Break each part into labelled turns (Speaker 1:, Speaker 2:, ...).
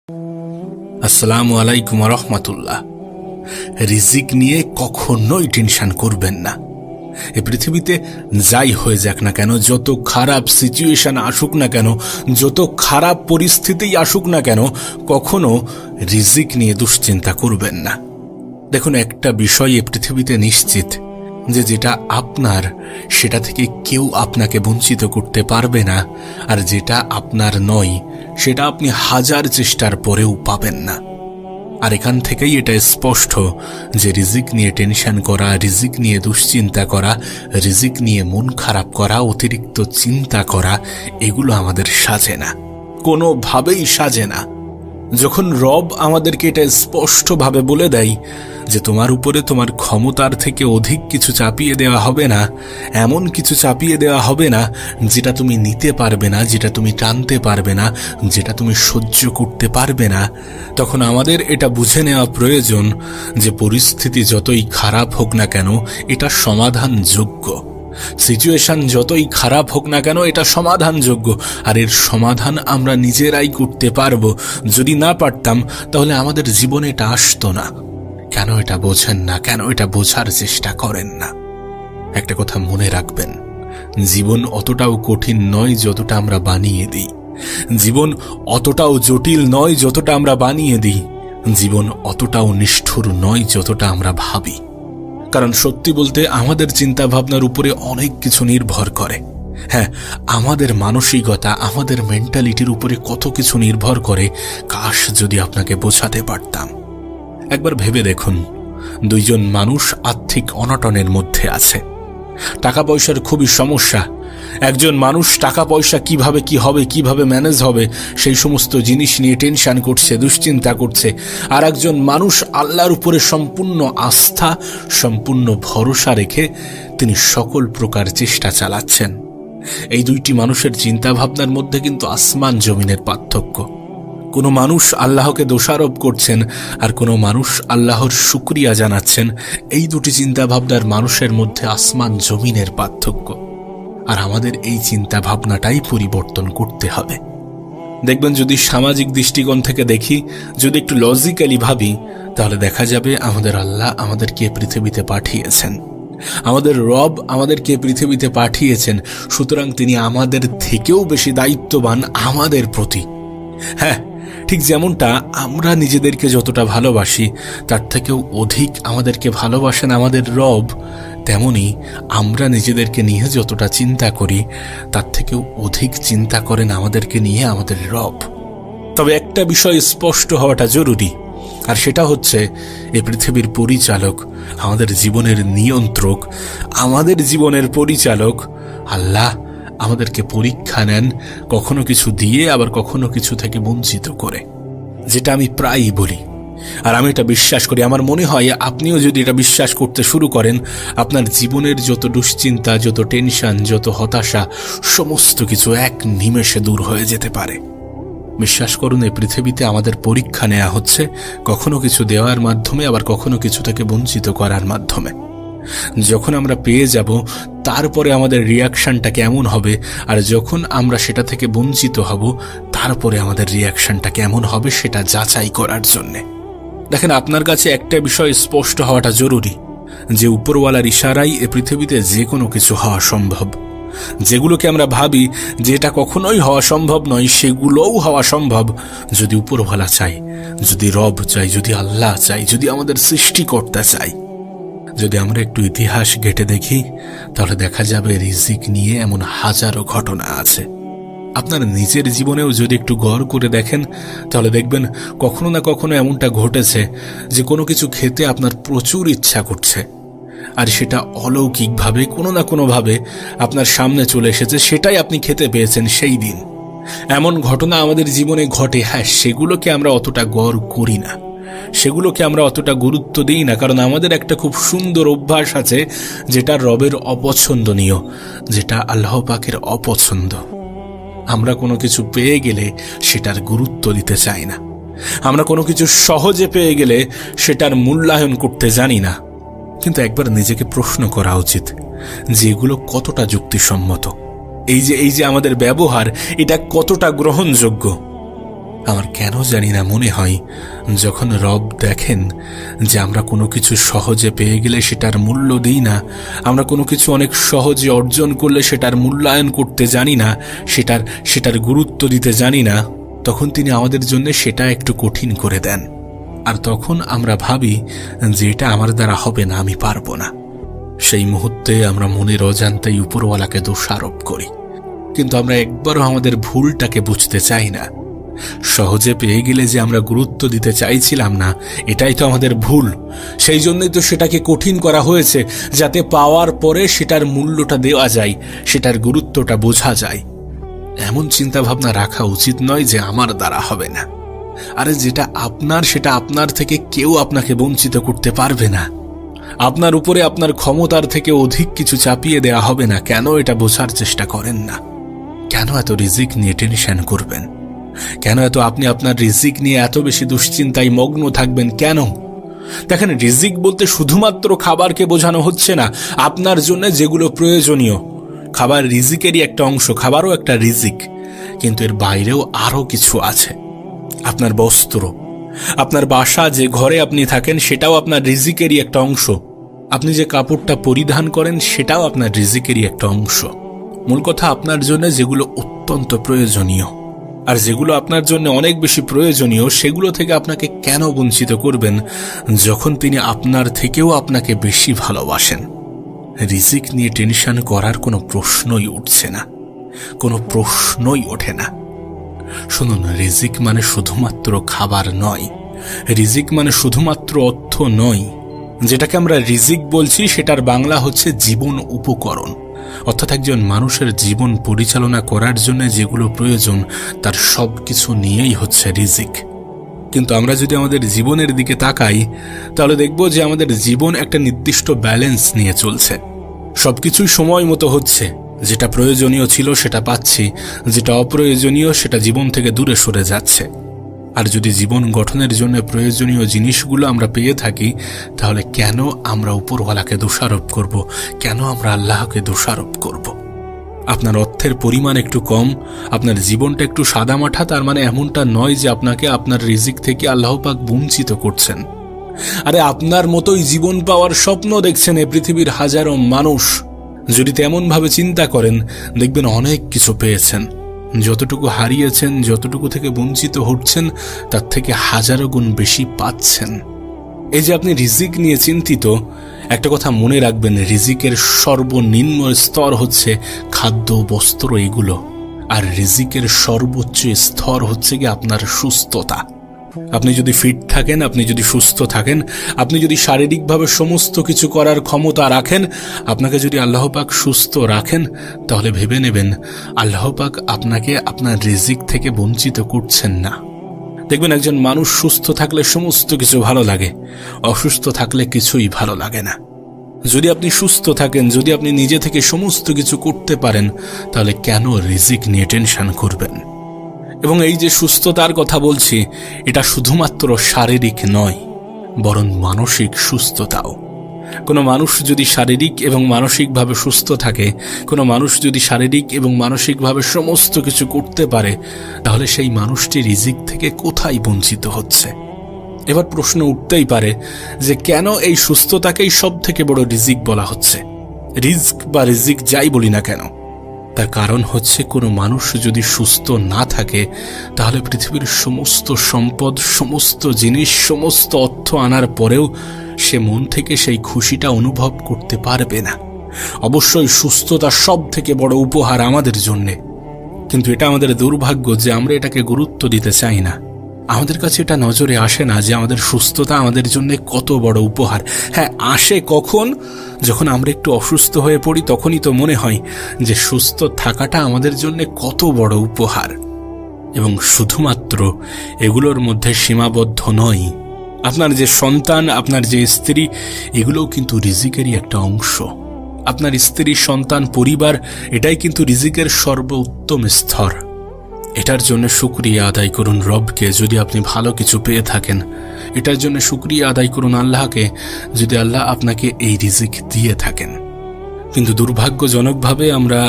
Speaker 1: আসসালামু আলাইকুম রহমতুল্লাহ। রিজিক নিয়ে কখনোই টেনশন করবেন না। এ পৃথিবীতে যাই হয়ে যাক না কেন, যত খারাপ সিচুয়েশন আসুক না কেন, যত খারাপ পরিস্থিতি আসুক না কেন, কখনো রিজিক নিয়ে দুশ্চিন্তা করবেন না। দেখুন, একটা বিষয় এ পৃথিবীতে নিশ্চিত যে যেটা আপনার সেটা থেকে কেউ আপনাকে বঞ্চিত করতে পারবে না, আর যেটা আপনার নয় সেটা আপনি হাজার চেষ্টার পরেও পাবেন না। আর এখান থেকেই এটা স্পষ্ট যে রিজিক নিয়ে টেনশন করা, রিজিক নিয়ে দুশ্চিন্তা করা, রিজিক নিয়ে মন খারাপ করা, অতিরিক্ত চিন্তা করা, এগুলো আমাদের সাজে না, কোনোভাবেই সাজে না। যখন রব আমাদেরকে এটা স্পষ্টভাবে বলে দেয় যে তোমার উপরে তোমার ক্ষমতার থেকে অধিক কিছু চাপিয়ে দেওয়া হবে না, এমন কিছু চাপিয়ে দেওয়া হবে না যেটা তুমি নিতে পারবে না, যেটা তুমি টানতে পারবে না, যেটা তুমি সহ্য করতে পারবে না, তখন আমাদের এটা বুঝে নেওয়া প্রয়োজন যে পরিস্থিতি যতই খারাপ হোক না কেন এটা সমাধানযোগ্য। সিচুয়েশন যতই খারাপ হোক না কেন এটা সমাধানযোগ্য, আর এর সমাধান আমরা নিজেরাই করতে পারবো। যদি না পারতাম তাহলে আমাদের জীবনে এটা আসতো না। কেন এটা বোঝেন না? কেন এটা বোঝার চেষ্টা করেন না? একটা কথা মনে রাখবেন, জীবন অতটাও কঠিন নয় যতটা আমরা বানিয়ে দিই। জীবন অতটাও জটিল নয় যতটা আমরা বানিয়ে দিই। জীবন অতটাও নিষ্ঠুর নয় যতটা আমরা ভাবি। কারণ সত্যি বলতে আমাদের চিন্তা ভাবনার উপরে অনেক কিছু নির্ভর করে। হ্যাঁ, আমাদের মানসিকতা, আমাদের মেন্টালিটির উপরে কত কিছু নির্ভর করে, কাশ যদি আপনাকে বোঝাতে পারতাম। একবার ভেবে দেখুন, দুইজন মানুষ আর্থিক অনটনের মধ্যে আছে, টাকা পয়সার খুবই সমস্যা। একজন মানুষ টাকা পয়সা কিভাবে কি হবে, কিভাবে ম্যানেজ হবে, সেই সমস্ত জিনিস নিয়ে টেনশন করছে, দুশ্চিন্তা করছে। আর একজন মানুষ আল্লাহর উপরে সম্পূর্ণ আস্থা, সম্পূর্ণ ভরসা রেখে তিনি সকল প্রকার চেষ্টা চালাচ্ছেন। এই দুইটি মানুষের চিন্তা ভাবনার মধ্যে কিন্তু আসমান জমিনের পার্থক্য। কোনো মানুষ আল্লাহকে দোষারোপ করছেন, আর কোনো মানুষ আল্লাহর শুকরিয়া জানাচ্ছেন। এই দুটি চিন্তা ভাবনার মানুষের মধ্যে আসমান জমিনের পার্থক্য। আর আমাদের এই চিন্তা ভাবনাটাই পরিবর্তন করতে হবে। দেখবেন, যদি সামাজিক দৃষ্টিকোণ থেকে দেখি, যদি একটু লজিক্যালি ভাবি, তাহলে দেখা যাবে আমাদের আল্লাহ আমাদেরকে পৃথিবীতে পাঠিয়েছেন, আমাদের রব আমাদেরকে পৃথিবীতে পাঠিয়েছেন। সুতরাং তিনি আমাদের থেকেও বেশি দায়িত্ববান আমাদের প্রতি। হ্যাঁ, ঠিক যেমনটা আমরা নিজেদেরকে যতটা ভালোবাসি তার থেকেও অধিক আমাদেরকে ভালোবাসেন আমাদের রব, তেমনি আমরা নিজেদেরকে নিয়ে যতটা চিন্তা করি তার থেকেও অধিক চিন্তা করেন আমাদেরকে নিয়ে আমাদের রব। তবে একটা বিষয় স্পষ্ট হওয়াটা জরুরি, আর সেটা হচ্ছে এই পৃথিবীর পরিচালক, আমাদের জীবনের নিয়ন্ত্রক, আমাদের জীবনের পরিচালক আল্লাহ আমাদেরকে পরীক্ষা নেন, কখনো কিছু দিয়ে আবার কখনো কিছু থেকে বঞ্চিত করে। যেটা আমি প্রায়ই বলি, আর আমি এটা বিশ্বাস করি। আমার মনে হয় আপনিও যদি এটা বিশ্বাস করতে শুরু করেন, আপনার জীবনের যত দুশ্চিন্তা, যত টেনশন, যত হতাশা, সমস্ত কিছু এক নিমেষে দূর হয়ে যেতে পারে। বিশ্বাস করুন, এই পৃথিবীতে আমাদের পরীক্ষা নেওয়া হচ্ছে, কখনো কিছু দেওয়ার মাধ্যমে, আবার কখনো কিছু থেকে বঞ্চিত করার মাধ্যমে। যখন আমরা পেয়ে যাব তারপরে আমাদের রিয়াকশনটা কেমন হবে, আর যখন আমরা সেটা থেকে বঞ্চিত হব তারপরে আমাদের রিয়াকশনটা কেমন হবে সেটা যাচাই করার জন্যে। দেখেন, আপনার কাছে একটা বিষয় স্পষ্ট হওয়াটা জরুরি যে উপরওয়ালার ইশারাই এ পৃথিবীতে যে কোনো কিছু হওয়া সম্ভব। যেগুলোকে আমরা ভাবি যে এটা কখনোই হওয়া সম্ভব নয়, সেগুলোও হওয়া সম্ভব যদি উপরওয়ালা চাই, যদি রব চাই, যদি আল্লাহ চাই, যদি আমাদের সৃষ্টিকর্তা চাই। যদি আমরা একটু ইতিহাস ঘেঁটে দেখি তাহলে দেখা যাবে রিজিক নিয়ে এমন হাজারো ঘটনা আছে। আপনার নিজের জীবনেও যদি একটু গড় করে দেখেন তাহলে দেখবেন কখনো না কখনো এমনটা ঘটেছে যে কোনো কিছু খেতে আপনার প্রচুর ইচ্ছা করছে, আর সেটা অলৌকিকভাবে কোনো না কোনোভাবে আপনার সামনে চলে এসেছে, সেটাই আপনি খেতে পেয়েছেন সেই দিন। এমন ঘটনা আমাদের জীবনে ঘটে। হ্যাঁ, সেগুলোকে আমরা অতটা গড় করি না, সেগুলোকে আমরা অতটা গুরুত্ব দিই না, কারণ আমাদের একটা খুব সুন্দর অভ্যাস আছে যেটা রবের অপছন্দনীয়, যেটা আল্লাহ পাকের অপছন্দ। আমরা কোনো কিছু পেয়ে গেলে সেটার গুরুত্ব দিতে চাই না। আমরা কোনো কিছু সহজে পেয়ে গেলে সেটার মূল্যায়ন করতে জানি না। কিন্তু একবার নিজেকে প্রশ্ন করা উচিত যে এগুলো কতটা যুক্তিসম্মত, এই যে আমাদের ব্যবহার, এটা কতটা গ্রহণযোগ্য। আমার কেন জানি না মনে হয় যখন রব দেখেন যে আমরা কোনো কিছু সহজে পেয়ে গেলে সেটার মূল্য দিই না, আমরা কোনো কিছু অনেক সহজে অর্জন করলে সেটার মূল্যায়ন করতে জানি না, সেটার গুরুত্ব দিতে জানি না, তখন তিনি আমাদের জন্য সেটা একটু কঠিন করে দেন। আর তখন আমরা ভাবি যে এটা আমার দ্বারা হবে না, আমি পারবো না। সেই মুহূর্তে আমরা মনের অজান্তেই উপরওয়ালাকে দোষারোপ করি, কিন্তু আমরা একবারও আমাদের ভুলটাকে বুঝতে চাই না। সহজে পেয়ে গেলে যে আমরা গুরুত্ব দিতে চাইছিলাম না, এটাই তো আমাদের ভুল। সেই জন্যই তো সেটাকে কঠিন করা হয়েছে, যাতে পাওয়ার পরে সেটার মূল্যটা দেওয়া যায়, সেটার গুরুত্বটা বোঝা যায়। এমন চিন্তা ভাবনা রাখা উচিত নয় যে আমার দ্বারা হবে না। আরে যেটা আপনার, সেটা আপনার থেকে কেউ আপনাকে বঞ্চিত করতে পারবে না। আপনার উপরে আপনার ক্ষমতার থেকে অধিক কিছু চাপিয়ে দেয়া হবে না। কেন এটা বোঝার চেষ্টা করেন না? কেন এত রিজিক নিয়ে টেনশন করবেন? কেন এত আপনি আপনার রিজিক নিয়ে এত বেশি দুশ্চিন্তায় মগ্ন থাকবেন? কেন? দেখেন, রিজিক বলতে শুধুমাত্র খাবারকে বোঝানো হচ্ছে না। আপনার জন্য যেগুলো প্রয়োজনীয়, খাবার রিজিকেরই একটা অংশ, খাবারও একটা রিজিক, কিন্তু এর বাইরেও আরো কিছু আছে। আপনার বস্ত্র, আপনার বাসা, যে ঘরে আপনি থাকেন, সেটাও আপনার রিজিকেরই একটা অংশ। আপনি যে কাপড়টা পরিধান করেন, সেটাও আপনার রিজিকেরই একটা অংশ। মূল কথা, আপনার জন্য যেগুলো অত্যন্ত প্রয়োজনীয়, আর যেগুলো আপনার জন্য অনেক বেশি প্রয়োজনীয়, সেগুলো থেকে আপনাকে কেন বঞ্চিত করবেন যখন তিনি আপনার থেকেও আপনাকে বেশি ভালোবাসেন? রিজিক নিয়ে টেনশন করার কোনো প্রশ্নই উঠছে না, কোনো প্রশ্নই ওঠে না। শুনুন, রিজিক মানে শুধুমাত্র খাবার নয়, রিজিক মানে শুধুমাত্র অর্থ নয়। যেটাকে আমরা রিজিক বলছি, সেটার বাংলা হচ্ছে জীবন উপকরণ। অর্থাৎ একজন মানুষের জীবন পরিচালনা করার জন্য যেগুলো প্রয়োজন, তার সব কিছু নিয়েই হচ্ছে রিজিক। কিন্তু আমরা যদি আমাদের জীবনের দিকে তাকাই, তাহলে দেখব যে আমাদের জীবন একটা নির্দিষ্ট ব্যালেন্স নিয়ে চলছে। সবকিছুই সময় মতো হচ্ছে। যেটা প্রয়োজনীয় ছিল সেটা পাচ্ছি, যেটা অপ্রয়োজনীয় সেটা জীবন থেকে দূরে সরে যাচ্ছে। আর যদি জীবন গঠনের জন্য প্রয়োজনীয় জিনিসগুলো আমরা পেয়ে থাকি, তাহলে কেন আমরা উপরওয়ালাকে দোষারোপ করব? কেন আমরা আল্লাহকে দোষারোপ করব? আপনার অর্থের পরিমাণ একটু কম, আপনার জীবনটা একটু সাদামাঠা, তার মানে এমনটা নয় যে আপনাকে আপনার রিজিক থেকে আল্লাহ পাক বঞ্চিত করছেন। আরে আপনার মতোই জীবন পাওয়ার স্বপ্ন দেখছেন এ পৃথিবীর হাজারো মানুষ। যদি তেমনভাবে চিন্তা করেন, দেখবেন অনেক কিছু পেয়েছেন। যতটুকু হারিয়েছেন, যতটুকু থেকে বঞ্চিত হচ্ছেন, তার থেকে হাজারো গুণ বেশি পাচ্ছেন। এই যে আপনি রিজিক নিয়ে চিন্তিত, একটা কথা মনে রাখবেন, রিজিকের সর্বনিম্ন স্তর হচ্ছে খাদ্য, বস্ত্র, এগুলো। আর রিজিকের সর্বোচ্চ স্তর হচ্ছে কি আপনার সুস্থতা। আপনি যদি ফিট থাকেন, আপনি যদি সুস্থ থাকেন, আপনি যদি শারীরিকভাবে সমস্ত কিছু করার ক্ষমতা রাখেন, আপনাকে যদি আল্লাহ পাক সুস্থ রাখেন, তাহলে ভেবে নেবেন আল্লাহ পাক আপনাকে আপনার রিজিক থেকে বঞ্চিত করছেন না। দেখবেন একজন মানুষ সুস্থ থাকলে সমস্ত কিছু ভালো লাগে, অসুস্থ থাকলে কিছুই ভালো লাগে না। যদি আপনি সুস্থ থাকেন, যদি আপনি নিজে থেকে সমস্ত কিছু করতে পারেন, তাহলে কেন রিজিক নিয়ে টেনশন করবেন? এবং এই যে সুস্থতার কথা বলছি, এটা শুধুমাত্র শারীরিক নয়, বরং মানসিক সুস্থতাও। কোনো মানুষ যদি শারীরিক এবং মানসিকভাবে সুস্থ থাকে, কোনো মানুষ যদি শারীরিক এবং মানসিকভাবে সমস্ত কিছু করতে পারে, তাহলে সেই মানুষটি রিজিক থেকে কোথায় বঞ্চিত হচ্ছে? এবার প্রশ্ন উঠতেই পারে যে কেন এই সুস্থতাকেই সব থেকে বড় রিজিক বলা হচ্ছে? রিজক বা রিজিক যাই বলি না কেন, তার কারণ হচ্ছে কোনো মানুষ যদি সুস্থ না থাকে, তাহলে পৃথিবীর সমস্ত সম্পদ, সমস্ত জিনিস, সমস্ত অর্থ আনার পরেও সে মন থেকে সেই খুশিটা অনুভব করতে পারবে না। অবশ্যই সুস্থতা সব থেকে বড় উপহার আমাদের জন্যে, কিন্তু এটা আমাদের দুর্ভাগ্য যে আমরা এটাকে গুরুত্ব দিতে চাই না। আমাদের কাছে এটা নজরে আসে না যে আমাদের সুস্থতা আমাদের জন্য কত বড় উপহার। হ্যাঁ, আসে কখন? যখন আমরা একটু অসুস্থ হয়ে পড়ি, তখনই তো মনে হয় যে সুস্থ থাকাটা আমাদের জন্য কত বড় উপহার। এবং শুধুমাত্র এগুলোর মধ্যে সীমাবদ্ধ নয়। আপনার যে সন্তান, আপনার যে স্ত্রী, এগুলোও কিন্তু রিজিকেরই একটা অংশ। আপনার স্ত্রী, সন্তান, পরিবার, এটাই কিন্তু রিজিকের সর্বোত্তম স্তর। এটার জন্য শুকরিয়া আদায় করুন রবকে যদি আপনি ভালো কিছু পেয়ে থাকেন। এটার জন্য শুকরিয়া আদায় করুন আল্লাহকে যদি আল্লাহ আপনাকে এই রিজিক দিয়ে থাকেন। কিন্তু দুর্ভাগ্যজনকভাবে আমরা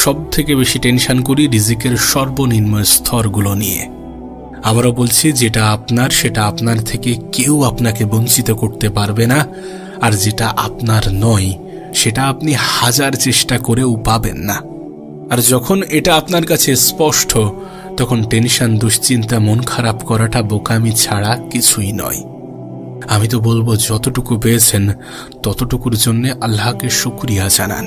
Speaker 1: সব থেকে বেশি টেনশন করি রিজিকের সর্বনিম্ন স্তরগুলো নিয়ে। আবারও বলছি, যেটা আপনার সেটা আপনার থেকে কেউ আপনাকে বঞ্চিত করতে পারবে না, আর যেটা আপনার নয় সেটা আপনি হাজার চেষ্টা করেও পাবেন না। আর যখন এটা আপনার কাছে স্পষ্ট, তখন টেনশন, দুশ্চিন্তা, মন খারাপ করাটা বোকামি ছাড়া কিছুই নয়। আমি তো বলবো, যতটুকু পেয়েছেন ততটুকুর জন্য আল্লাহকে শুকরিয়া জানান।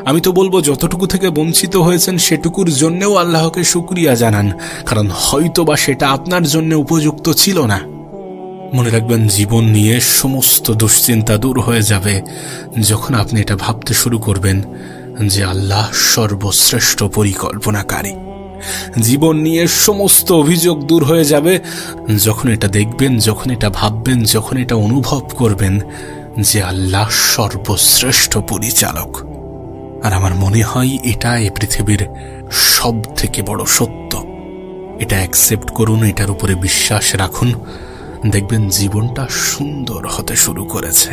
Speaker 1: আমি তো বলবো, যতটুকু থেকে বঞ্চিত হয়েছেন সেটুকুর জন্যও আল্লাহকে শুকরিয়া জানান, কারণ হয়তোবা সেটা আপনার জন্য উপযুক্ত ছিল না। মনে রাখবেন, জীবন নিয়ে সমস্ত দুশ্চিন্তা দূর হয়ে যাবে যখন আপনি এটা ভাবতে শুরু করবেন যে আল্লাহ সর্বশ্রেষ্ঠ পরিকল্পনাকারী। জীবন নিয়ে সমস্ত অভিযোগ দূর হয়ে যাবে যখন এটা দেখবেন, যখন এটা ভাববেন, যখন এটা অনুভব করবেন যে আল্লাহ সর্বশ্রেষ্ঠ পরিচালক। আর আমার মনে হয় এটা এই পৃথিবীর সব থেকে বড় সত্য। এটা অ্যাকসেপ্ট করুন, এটার উপরে বিশ্বাস রাখুন, দেখবেন জীবনটা সুন্দর হতে শুরু করেছে।